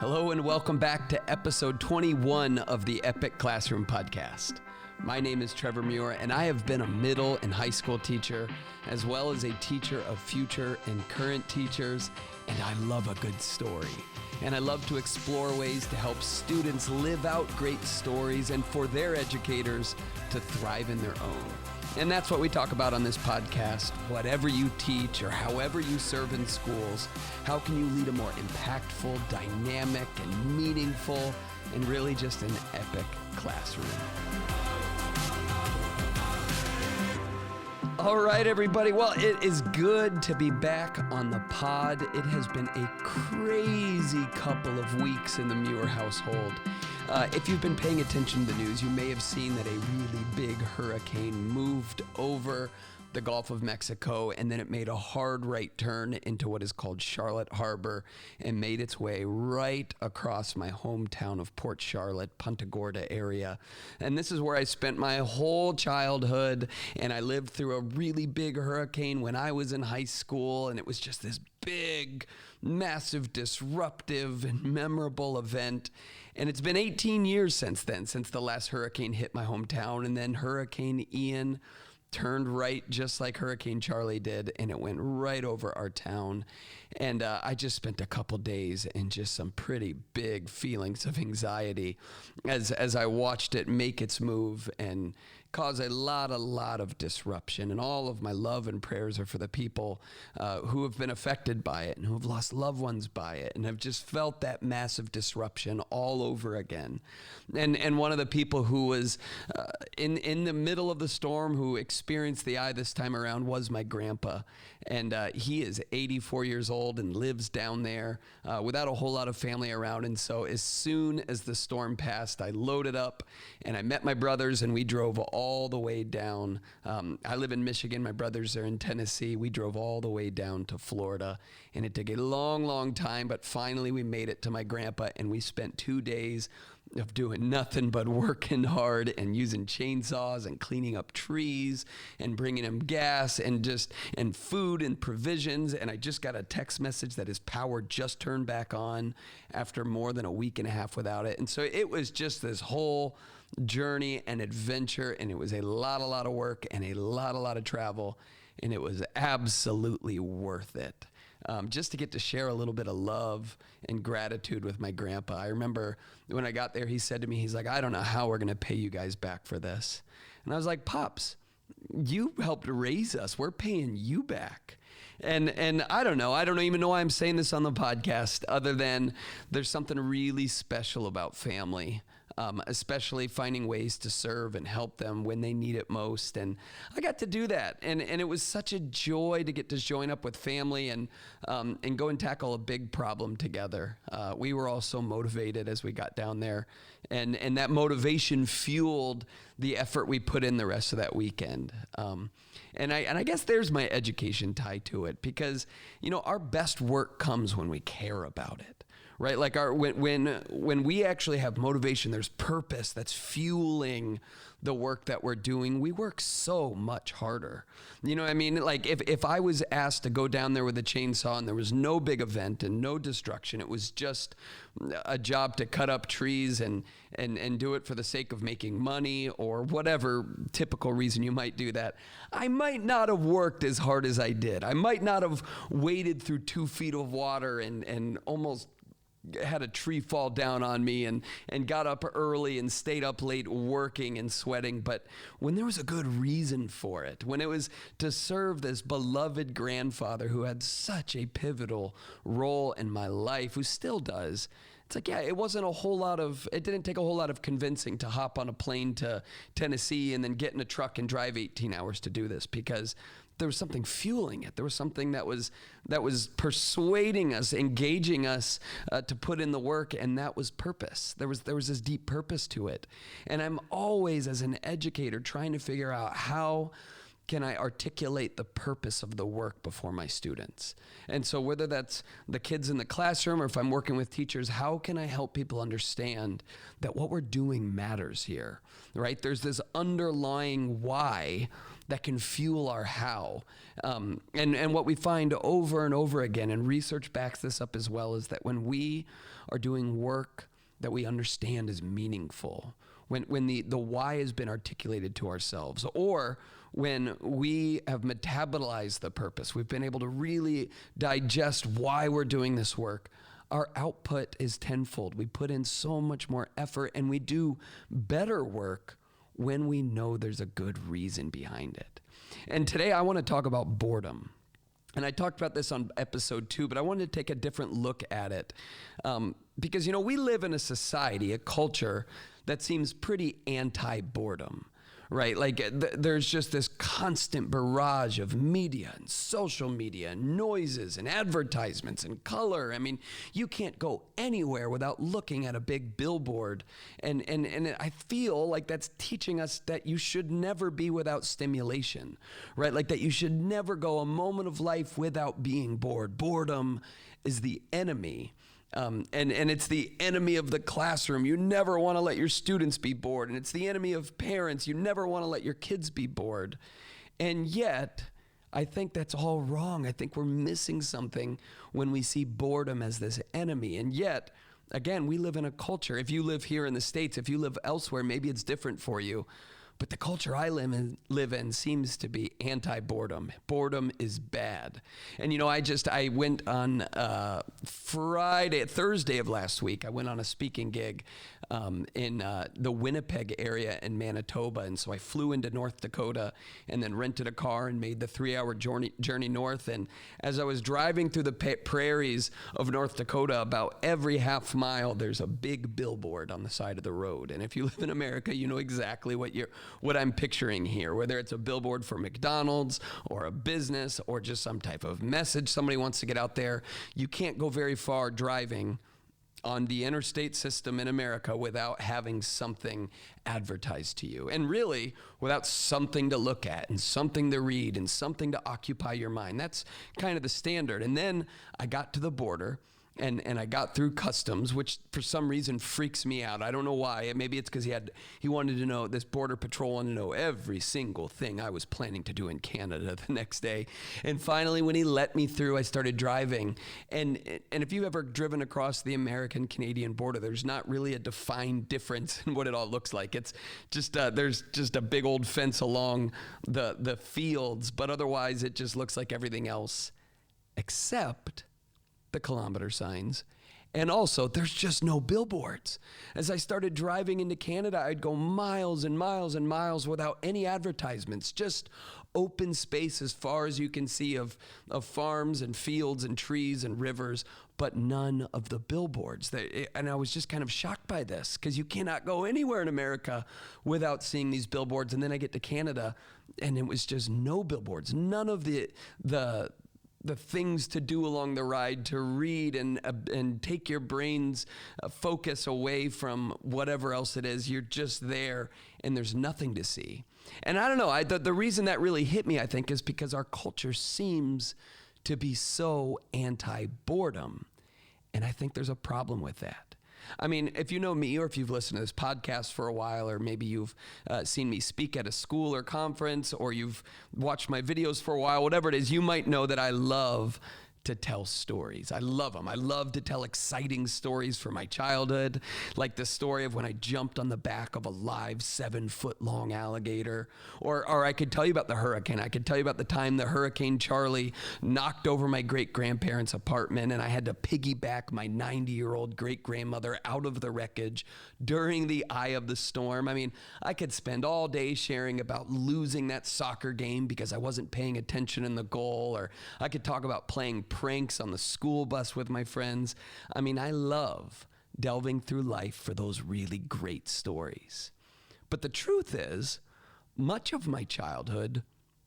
Hello and welcome back to episode 21 of the Epic Classroom Podcast. My name is Trevor Muir, and I have been a middle and high school teacher, as well as a teacher of future and current teachers, and I love a good story. And I love to explore ways to help students live out great stories and for their educators to thrive in their own. And that's what we talk about on this podcast. Whatever you teach or however you serve in schools, how can you lead a more impactful, dynamic, and meaningful, and really just an epic classroom? All right, everybody. Well, it is good to be back on the pod. It has been a crazy couple of weeks in the Muir household. If you've been paying attention to the news, you may have seen that a really big hurricane moved over the Gulf of Mexico, and then it made a hard right turn into what is called Charlotte Harbor and made its way right across my hometown of Port Charlotte, Punta Gorda area. And this is where I spent my whole childhood, and I lived through a really big hurricane when I was in high school, and it was just this big, massive, disruptive, and memorable event. And it's been 18 years since then, since the last hurricane hit my hometown, and then Hurricane Ian turned right just like Hurricane Charlie did, and it went right over our town. And I just spent a couple days in just some pretty big feelings of anxiety as I watched it make its move and cause a lot of disruption. And all of my love and prayers are for the people who have been affected by it and who have lost loved ones by it and have just felt that massive disruption all over again. And one of the people who was in the middle of the storm who experienced the eye this time around was my grandpa. And he is 84 years old and lives down there without a whole lot of family around. And so as soon as the storm passed, I loaded up and I met my brothers and we drove all the way down. I live in Michigan. My brothers are in Tennessee. We drove all the way down to Florida, and it took a long time, but finally we made it to my grandpa, and we spent 2 days of doing nothing but working hard and using chainsaws and cleaning up trees and bringing him gas and food and provisions. And I just got a text message that his power just turned back on after more than a week and a half without it. And so it was just this whole journey and adventure, and it was a lot of work and a lot of travel, and it was absolutely worth it. Just to get to share a little bit of love and gratitude with my grandpa. I remember when I got there, he said to me, he's like, "I don't know how we're going to pay you guys back for this." And I was like, "Pops, you helped raise us. We're paying you back." And I don't know. I don't even know why I'm saying this on the podcast, other than there's something really special about family, especially finding ways to serve and help them when they need it most. And I got to do that. And it was such a joy to get to join up with family and go and tackle a big problem together. We were all so motivated as we got down there. And that motivation fueled the effort we put in the rest of that weekend. And I guess there's my education tie to it, because, our best work comes when we care about it, right? Like when we actually have motivation, there's purpose that's fueling the work that we're doing. We work so much harder. You know what I mean? Like if I was asked to go down there with a chainsaw and there was no big event and no destruction, it was just a job to cut up trees and do it for the sake of making money or whatever typical reason you might do that, I might not have worked as hard as I did. I might not have waded through 2 feet of water and almost had a tree fall down on me and got up early and stayed up late working and sweating. But when there was a good reason for it, when it was to serve this beloved grandfather who had such a pivotal role in my life, who still does, it's like, yeah, it didn't take a whole lot of convincing to hop on a plane to Tennessee and then get in a truck and drive 18 hours to do this, because there was something fueling it. There was something that was persuading us, engaging us to put in the work, and that was purpose. There was this deep purpose to it. And I'm always, as an educator, trying to figure out how can I articulate the purpose of the work before my students? And so whether that's the kids in the classroom or if I'm working with teachers, how can I help people understand that what we're doing matters here, right? There's this underlying why that can fuel our how. And what we find over and over again, and research backs this up as well, is that when we are doing work that we understand is meaningful, when the why has been articulated to ourselves, or when we have metabolized the purpose, we've been able to really digest why we're doing this work, our output is tenfold. We put in so much more effort, and we do better work when we know there's a good reason behind it. And today I want to talk about boredom. And I talked about this on episode 2, but I wanted to take a different look at it. Because, we live in a society, a culture that seems pretty anti-boredom, right? Like there's just this constant barrage of media and social media and noises and advertisements and color. I mean, you can't go anywhere without looking at a big billboard. And I feel like that's teaching us that you should never be without stimulation, right? Like that you should never go a moment of life without being bored. Boredom is the enemy. And it's the enemy of the classroom. You never want to let your students be bored. And it's the enemy of parents. You never want to let your kids be bored. And yet, I think that's all wrong. I think we're missing something when we see boredom as this enemy. And yet, again, we live in a culture. If you live here in the States, if you live elsewhere, maybe it's different for you. But the culture I live in seems to be anti-boredom. Boredom is bad. And I went on Thursday of last week, I went on a speaking gig in the Winnipeg area in Manitoba. And so I flew into North Dakota and then rented a car and made the 3-hour journey north. And as I was driving through the prairies of North Dakota, about every half mile, there's a big billboard on the side of the road. And if you live in America, you know exactly what I'm picturing here, whether it's a billboard for McDonald's or a business or just some type of message somebody wants to get out there. You can't go very far driving on the interstate system in America without having something advertised to you, and really without something to look at and something to read and something to occupy your mind. That's kind of the standard. And then I got to the border, and I got through customs, which for some reason freaks me out. I don't know why. Maybe it's because he wanted to know, this border patrol wanted to know every single thing I was planning to do in Canada the next day. And finally, when he let me through, I started driving. And if you've ever driven across the American-Canadian border, there's not really a defined difference in what it all looks like. It's just, there's just a big old fence along the fields, but otherwise it just looks like everything else, except the kilometer signs. And also, there's just no billboards. As I started driving into Canada, I'd go miles and miles and miles without any advertisements, just open space as far as you can see of farms and fields and trees and rivers, but none of the billboards. And I was just kind of shocked by this, because you cannot go anywhere in America without seeing these billboards. And then I get to Canada, and it was just no billboards, none of the things to do along the ride, to read and take your brain's focus away from whatever else it is. You're just there, and there's nothing to see. And I don't know, the reason that really hit me, I think, is because our culture seems to be so anti-boredom. And I think there's a problem with that. I mean, if you know me, or if you've listened to this podcast for a while, or maybe you've seen me speak at a school or conference, or you've watched my videos for a while, whatever it is, you might know that I love to tell stories. I love them. I love to tell exciting stories from my childhood, like the story of when I jumped on the back of a live 7-foot-long alligator. Or I could tell you about the hurricane. I could tell you about the time the Hurricane Charlie knocked over my great-grandparents' apartment, and I had to piggyback my 90-year-old great-grandmother out of the wreckage during the eye of the storm. I mean, I could spend all day sharing about losing that soccer game because I wasn't paying attention in the goal, or I could talk about playing pranks on the school bus with my friends. I mean, I love delving through life for those really great stories. But the truth is, much of my childhood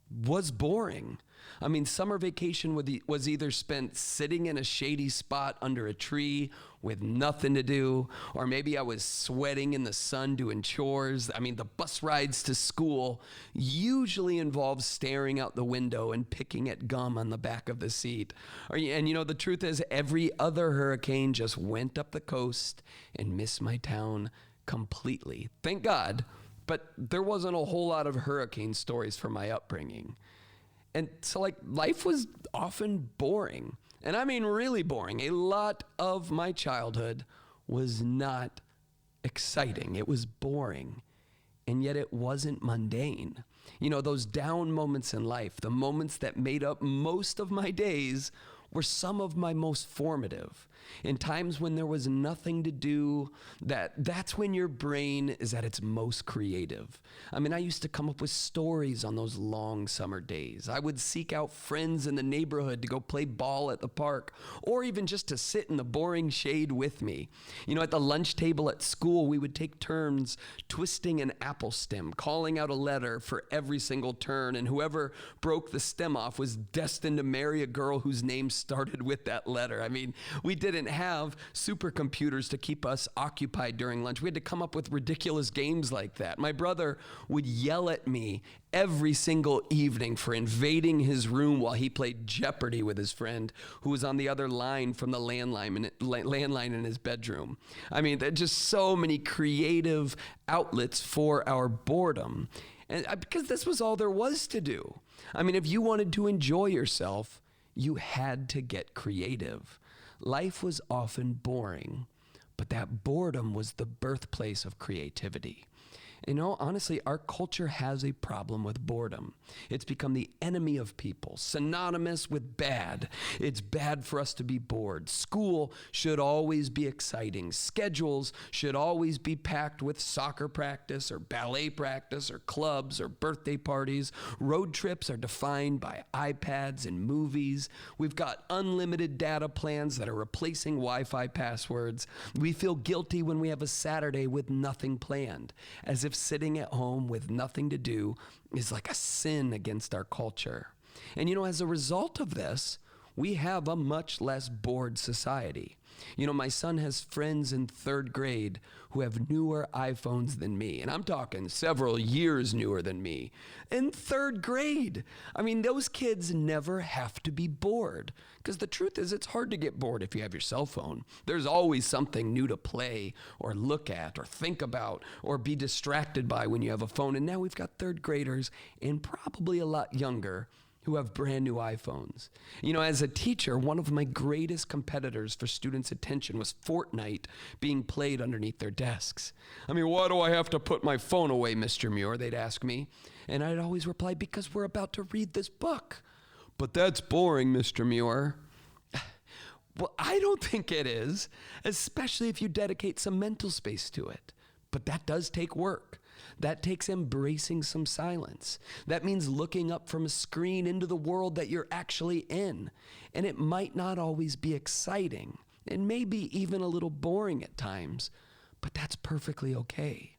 was boring. I mean, summer vacation was either spent sitting in a shady spot under a tree with nothing to do, or maybe I was sweating in the sun doing chores. I mean, the bus rides to school usually involved staring out the window and picking at gum on the back of the seat. And the truth is, every other hurricane just went up the coast and missed my town completely. Thank God but there wasn't a whole lot of hurricane stories from my upbringing. And so like life was often boring. And I mean really boring. A lot of my childhood was not exciting. It was boring. And yet it wasn't mundane. You know, those down moments in life, the moments that made up most of my days, were some of my most formative. In times when there was nothing to do, that's when your brain is at its most creative. I mean, I used to come up with stories on those long summer days. I would seek out friends in the neighborhood to go play ball at the park, or even just to sit in the boring shade with me. You know, at the lunch table at school, we would take turns twisting an apple stem, calling out a letter for every single turn, and whoever broke the stem off was destined to marry a girl whose name started with that letter. I mean, we didn't have supercomputers to keep us occupied during lunch. We had to come up with ridiculous games like that. My brother would yell at me every single evening for invading his room while he played Jeopardy with his friend who was on the other line from the landline in his bedroom. I mean, there are just so many creative outlets for our boredom. And because this was all there was to do. I mean, if you wanted to enjoy yourself, you had to get creative. Life was often boring, but that boredom was the birthplace of creativity. You know, honestly, our culture has a problem with boredom. It's become the enemy of people, synonymous with bad. It's bad for us to be bored. School should always be exciting. Schedules should always be packed with soccer practice or ballet practice or clubs or birthday parties. Road trips are defined by iPads and movies. We've got unlimited data plans that are replacing Wi-Fi passwords. We feel guilty when we have a Saturday with nothing planned, as if sitting at home with nothing to do is like a sin against our culture. And you know, as a result of this, we have a much less bored society. You know, my son has friends in third grade who have newer iPhones than me. And I'm talking several years newer than me. In third grade. I mean, those kids never have to be bored. Because the truth is, it's hard to get bored if you have your cell phone. There's always something new to play or look at or think about or be distracted by when you have a phone. And now we've got third graders and probably a lot younger who have brand new iPhones. You know, as a teacher, one of my greatest competitors for students' attention was Fortnite being played underneath their desks. I mean, why do I have to put my phone away, Mr. Muir? They'd ask me. And I'd always reply, because we're about to read this book. But that's boring, Mr. Muir. Well, I don't think it is, especially if you dedicate some mental space to it. But that does take work. That takes embracing some silence. That means looking up from a screen into the world that you're actually in. And it might not always be exciting, and maybe even a little boring at times, but that's perfectly okay.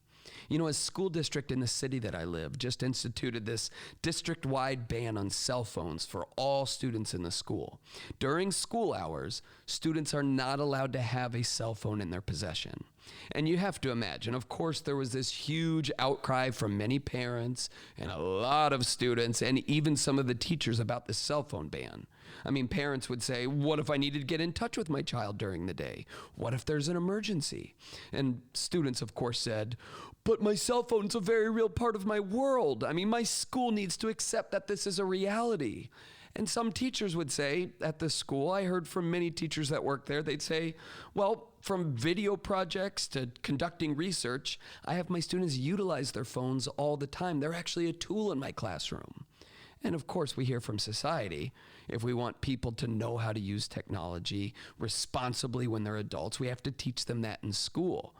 You know, a school district in the city that I live just instituted this district-wide ban on cell phones for all students in the school. During school hours, students are not allowed to have a cell phone in their possession. And you have to imagine, of course, there was this huge outcry from many parents and a lot of students and even some of the teachers about the cell phone ban. I mean, parents would say, what if I needed to get in touch with my child during the day? What if there's an emergency? And students, of course, said, but my cell phone's a very real part of my world. I mean, my school needs to accept that this is a reality. And some teachers would say at the school, I heard from many teachers that work there, they'd say, well, from video projects to conducting research, I have my students utilize their phones all the time. They're actually a tool in my classroom. And of course, we hear from society, if we want people to know how to use technology responsibly when they're adults, we have to teach them that in school.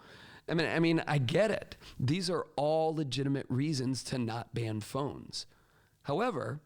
I mean, I get it. These are all legitimate reasons to not ban phones. However,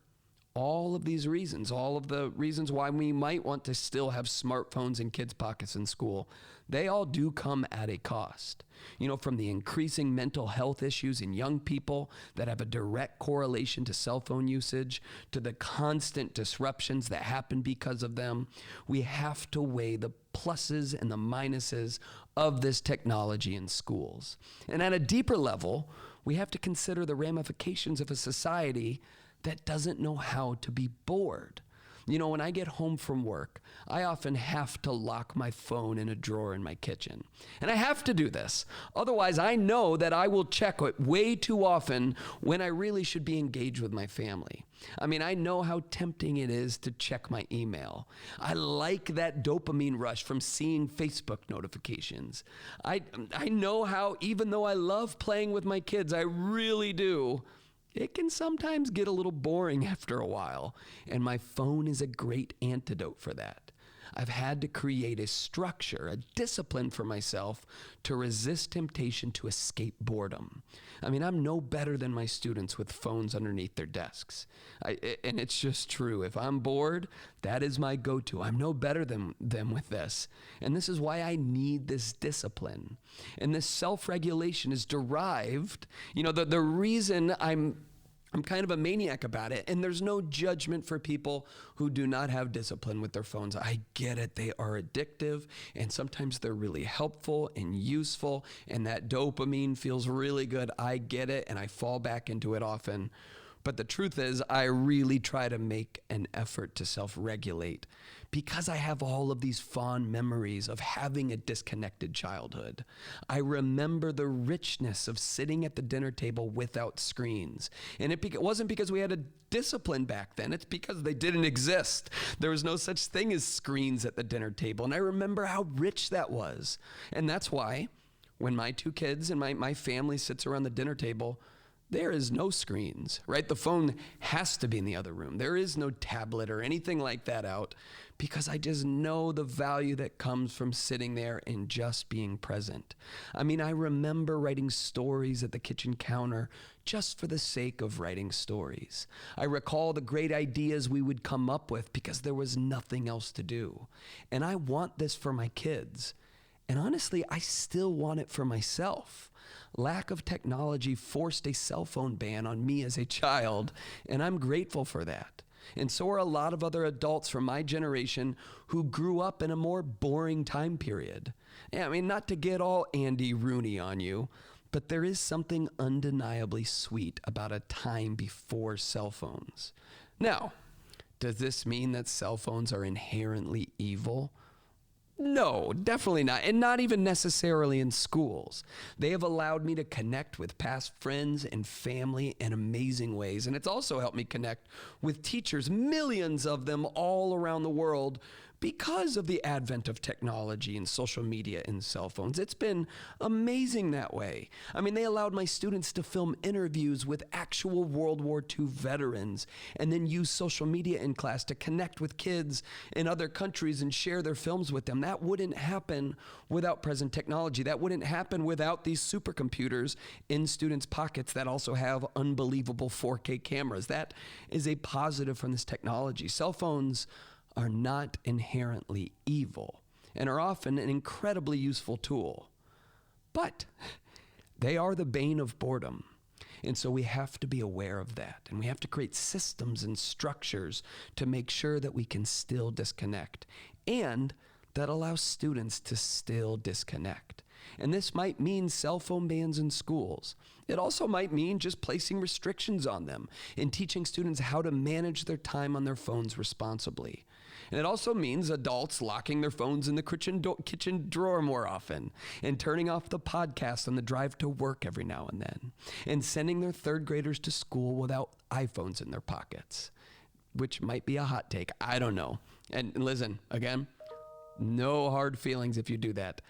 all of these reasons, all of the reasons why we might want to still have smartphones in kids' pockets in school, they all do come at a cost. You know, from the increasing mental health issues in young people that have a direct correlation to cell phone usage, to the constant disruptions that happen because of them, we have to weigh the pluses and the minuses of this technology in schools. And at a deeper level, we have to consider the ramifications of a society that doesn't know how to be bored. When I get home from work, I often have to lock my phone in a drawer in my kitchen. And I have to do this. Otherwise, I know that I will check it way too often when I really should be engaged with my family. I know how tempting it is to check my email. I like that dopamine rush from seeing Facebook notifications. I know how, even though I love playing with my kids, I really do, it can sometimes get a little boring after a while, and my phone is a great antidote for that. I've had to create a structure, a discipline for myself to resist temptation to escape boredom. I'm no better than my students with phones underneath their desks. And it's just true. If I'm bored, that is my go-to. I'm no better than them with this. And this is why I need this discipline. And this self-regulation is derived, the reason I'm kind of a maniac about it, and there's no judgment for people who do not have discipline with their phones. I get it. They are addictive, and sometimes they're really helpful and useful, and that dopamine feels really good. I get it, and I fall back into it often. But the truth is, I really try to make an effort to self-regulate because I have all of these fond memories of having a disconnected childhood. I remember the richness of sitting at the dinner table without screens. And it wasn't because we had a discipline back then. It's because they didn't exist. There was no such thing as screens at the dinner table. And I remember how rich that was. And that's why when my two kids and my family sits around the dinner table, there is no screens, right? The phone has to be in the other room. There is no tablet or anything like that out because I just know the value that comes from sitting there and just being present. I remember writing stories at the kitchen counter just for the sake of writing stories. I recall the great ideas we would come up with because there was nothing else to do. And I want this for my kids. And honestly, I still want it for myself. Lack of technology forced a cell phone ban on me as a child, and I'm grateful for that. And so are a lot of other adults from my generation who grew up in a more boring time period. Not to get all Andy Rooney on you, but there is something undeniably sweet about a time before cell phones. Now, does this mean that cell phones are inherently evil? No, definitely not, and not even necessarily in schools. They have allowed me to connect with past friends and family in amazing ways, and it's also helped me connect with teachers, millions of them all around the world, because of the advent of technology and social media and cell phones. It's been amazing that way. They allowed my students to film interviews with actual World War II veterans and then use social media in class to connect with kids in other countries and share their films with them. That wouldn't happen without present technology. That wouldn't happen without these supercomputers in students' pockets that also have unbelievable 4K cameras. That is a positive from this technology. Cell phones are not inherently evil and are often an incredibly useful tool. But they are the bane of boredom. And so we have to be aware of that. And we have to create systems and structures to make sure that we can still disconnect and that allows students to still disconnect. And this might mean cell phone bans in schools. It also might mean just placing restrictions on them and teaching students how to manage their time on their phones responsibly. And it also means adults locking their phones in the kitchen drawer more often and turning off the podcast on the drive to work every now and then and sending their third graders to school without iPhones in their pockets, which might be a hot take. I don't know. And listen, again, no hard feelings if you do that.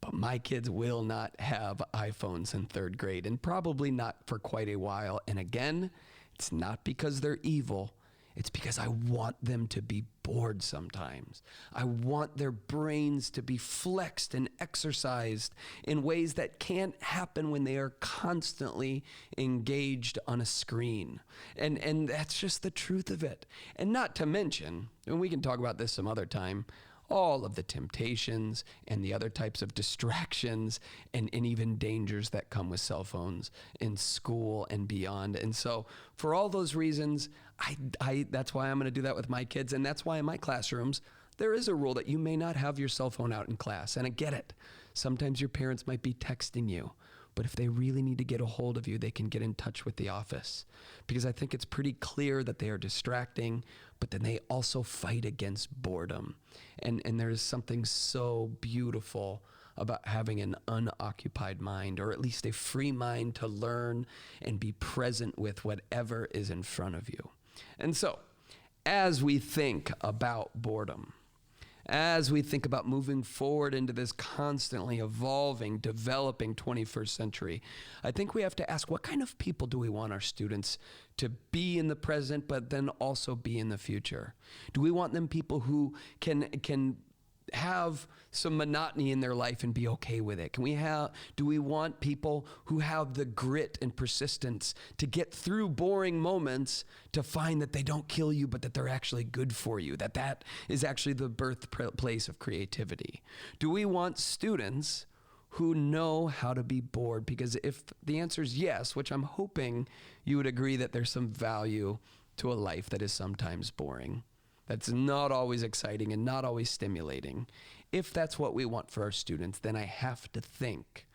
But my kids will not have iPhones in third grade and probably not for quite a while. And again, it's not because they're evil. It's because I want them to be bored sometimes. I want their brains to be flexed and exercised in ways that can't happen when they are constantly engaged on a screen. And that's just the truth of it. And not to mention, and we can talk about this some other time, all of the temptations and the other types of distractions and even dangers that come with cell phones in school and beyond. And so for all those reasons, that's why I'm going to do that with my kids. And that's why in my classrooms, there is a rule that you may not have your cell phone out in class. And I get it. Sometimes your parents might be texting you. But if they really need to get a hold of you, they can get in touch with the office, because I think it's pretty clear that they are distracting, but then they also fight against boredom. And there's something so beautiful about having an unoccupied mind, or at least a free mind to learn and be present with whatever is in front of you. And so, as we think about boredom, as we think about moving forward into this constantly evolving, developing 21st century, I think we have to ask, what kind of people do we want our students to be in the present, but then also be in the future? Do we want them people who can have some monotony in their life and be okay with it? Do we want people who have the grit and persistence to get through boring moments, to find that they don't kill you, but that they're actually good for you, that is actually the birthplace of creativity? Do we want students who know how to be bored? Because if the answer is yes, which I'm hoping you would agree that there's some value to a life that is sometimes boring, that's not always exciting and not always stimulating. If that's what we want for our students, then I have to think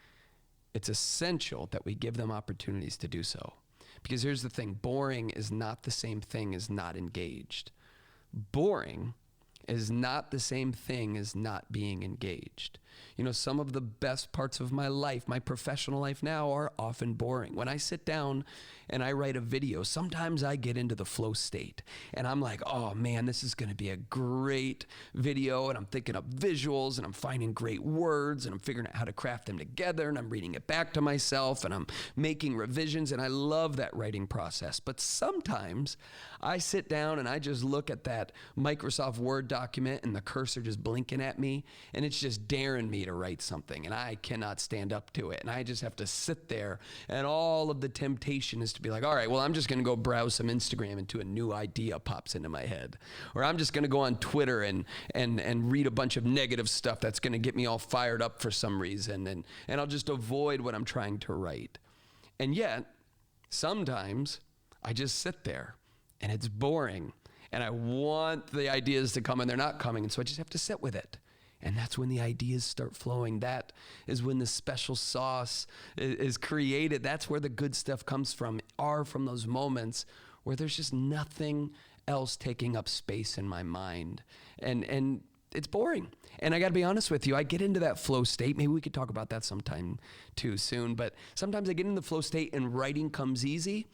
it's essential that we give them opportunities to do so. Because here's the thing, boring is not the same thing as not engaged. Boring is not the same thing as not being engaged. You know, some of the best parts of my life, my professional life now, are often boring. When I sit down and I write a video, sometimes I get into the flow state and I'm like, oh man, this is gonna be a great video, and I'm thinking of visuals and I'm finding great words and I'm figuring out how to craft them together, and I'm reading it back to myself and I'm making revisions, and I love that writing process. But sometimes I sit down and I just look at that Microsoft Word document and the cursor just blinking at me, and it's just daring me to write something, and I cannot stand up to it, and I just have to sit there, and all of the temptation is to be like, all right, well, I'm just gonna go browse some Instagram until a new idea pops into my head, or I'm just gonna go on Twitter and read a bunch of negative stuff that's gonna get me all fired up for some reason, and I'll just avoid what I'm trying to write. And yet sometimes I just sit there and it's boring, and I want the ideas to come and they're not coming, and so I just have to sit with it. And that's when the ideas start flowing. That is when the special sauce is created. That's where the good stuff comes from those moments where there's just nothing else taking up space in my mind. And it's boring. And I gotta be honest with you, I get into that flow state. Maybe we could talk about that sometime too soon, but sometimes I get in the flow state and writing comes easy.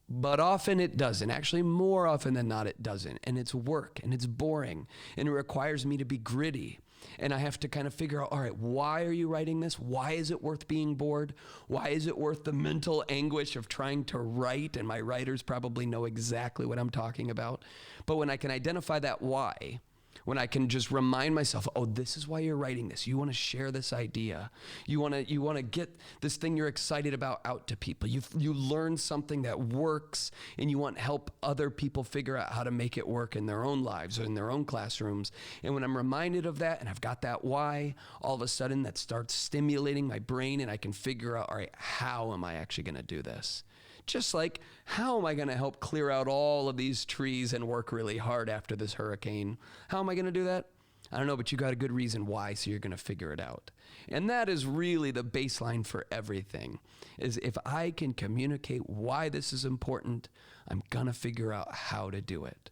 But often it doesn't. Actually, more often than not, it doesn't. And it's work, and it's boring, and it requires me to be gritty. And I have to kind of figure out, all right, why are you writing this? Why is it worth being bored? Why is it worth the mental anguish of trying to write? And my writers probably know exactly what I'm talking about. But when I can identify that why, when I can just remind myself, oh, this is why you're writing this. You want to share this idea. You want to get this thing you're excited about out to people. You learn something that works, and you want to help other people figure out how to make it work in their own lives or in their own classrooms. And when I'm reminded of that and I've got that why, all of a sudden that starts stimulating my brain, and I can figure out, all right, how am I actually going to do this? Just like, how am I going to help clear out all of these trees and work really hard after this hurricane? How am I going to do that? I don't know, but you got a good reason why, so you're going to figure it out. And that is really the baseline for everything, is if I can communicate why this is important, I'm going to figure out how to do it.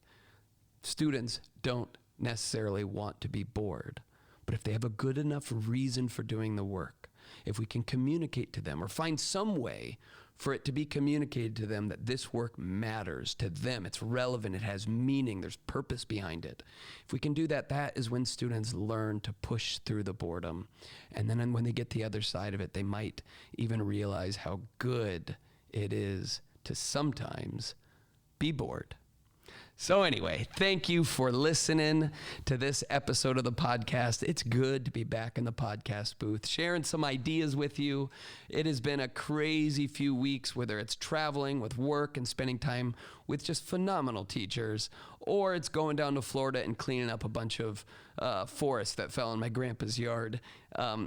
Students don't necessarily want to be bored, but if they have a good enough reason for doing the work, if we can communicate to them or find some way for it to be communicated to them that this work matters to them, it's relevant, it has meaning, there's purpose behind it. If we can do that, that is when students learn to push through the boredom. And then when they get the other side of it, they might even realize how good it is to sometimes be bored. So anyway, thank you for listening to this episode of the podcast. It's good to be back in the podcast booth, sharing some ideas with you. It has been a crazy few weeks, whether it's traveling with work and spending time with just phenomenal teachers, or it's going down to Florida and cleaning up a bunch of forest that fell in my grandpa's yard.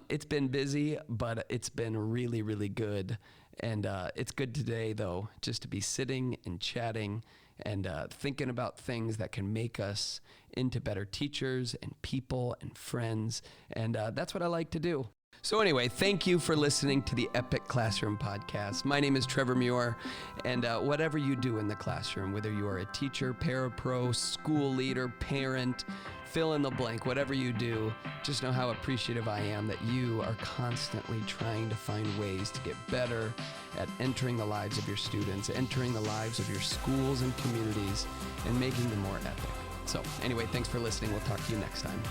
It's been busy, but it's been really, really good. And it's good today, though, just to be sitting and chatting and thinking about things that can make us into better teachers and people and friends. And that's what I like to do. So anyway, thank you for listening to the Epic Classroom Podcast. My name is Trevor Muir, and whatever you do in the classroom, whether you are a teacher, parapro, school leader, parent, fill in the blank, whatever you do, just know how appreciative I am that you are constantly trying to find ways to get better at entering the lives of your students, entering the lives of your schools and communities, and making them more epic. So anyway, thanks for listening. We'll talk to you next time.